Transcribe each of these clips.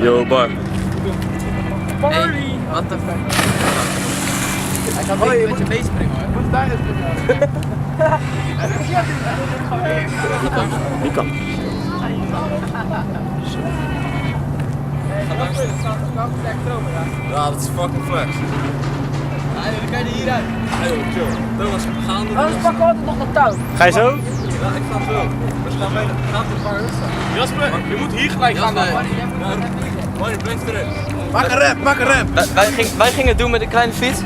Yo, Bar. Party! Wat de fuck? Hij kan een beetje meespringen hoor. Moet daar eens springen. Die kan. Ja, dat is fucking flex. Ja, dan kan je hieruit. Hey, chill. Thomas, we gaan er. Anders pakken we altijd nog een touw. Ga je zo? Ja, ik ga zo. We gaan bij de paar staan. Jasper, je moet hier gelijk gaan. Mooi, breng terug. Maak een rem. Wij gingen het doen met een kleine fiets.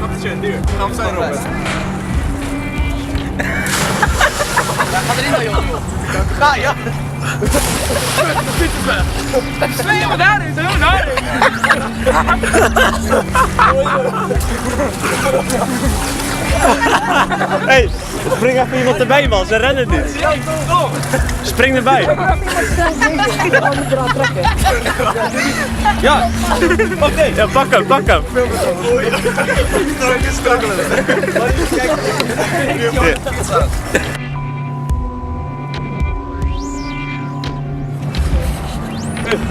Wat is je duur? Gaan we zijn Robert. Ja, ga erin dan joh. Ga, ja. Slee me daarin, doe daarin. Hey, spring even iemand erbij man, ze rennen niet. Spring erbij. Ja, oké. Ja, pak hem, pak hem.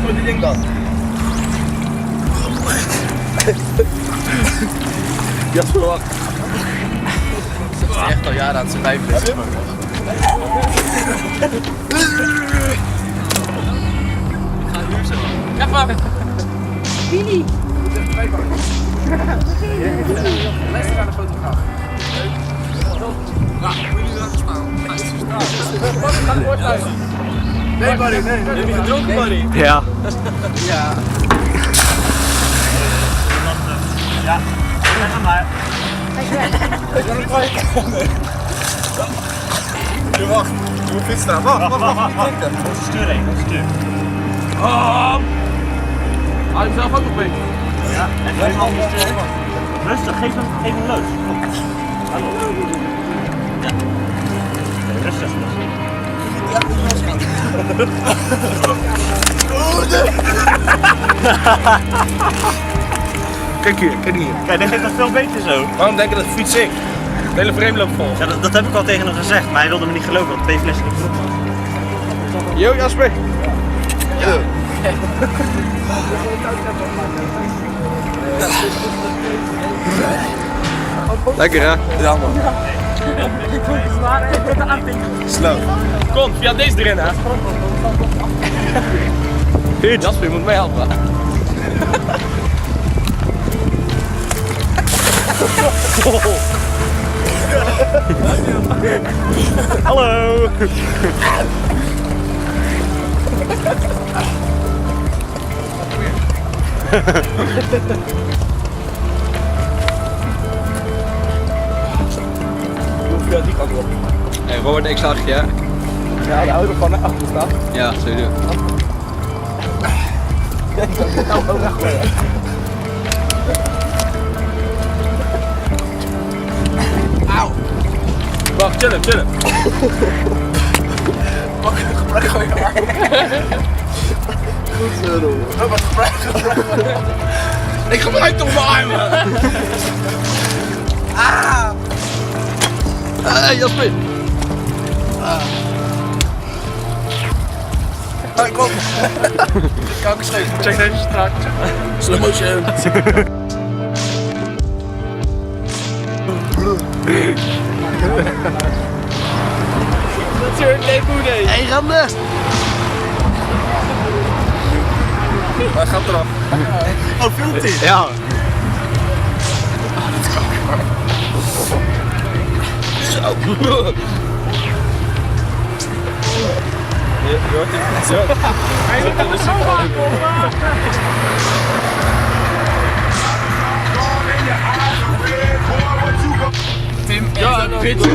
Wat die ding dan? Jasper, wacht. Echt al jaren aan zijn wijf. Even! Billy! Luister naar de fotograaf. Ja, moet je laten staan. Ga er kort uit. Nee, buddy, nee. Heb je gedronken, buddy? Ja. Ja. Ja, zeg maar. Je wacht, je moet fiets staan. Wacht, niet drinken. Stuur heen, stuur. Hou je zelf ook nog beter. Ja, en geef hem rustig, geef hem lood. Hallo. Ja. Nee, rustig. Kijk hier. Kijk, dit is toch veel beter zo. Waarom denk je dat de fiets zinkt? De hele frame loopt vol. Ja, dat heb ik al tegen hem gezegd, maar hij wilde me niet geloven, want 2 flessen op groep. Yo, Jasper. Ja. Lekker hè? Ja man. Slow. Kom, via deze erin hè. Jasper, je moet mij helpen. Hallo! Via die kant op. Hey Robert, ik zag je. Ja, de auto gewoon naar achter staat. Ja, zo doen. Auw! Wacht, chillen. Pak gebruik gewoon je arm. Goed zo doen. Wat gebruik. Ik gebruik toch mijn armen! Jasper! Kom! Kankerscheef. Check deze straat. Slow motion. Natuurlijk geen moeder. Hey, Rande! Hij gaat eraf. Oh, filmt hij? Ja. Zo. Je hoort het zo. Hij zit er zo aan. Tim, ja, bitch.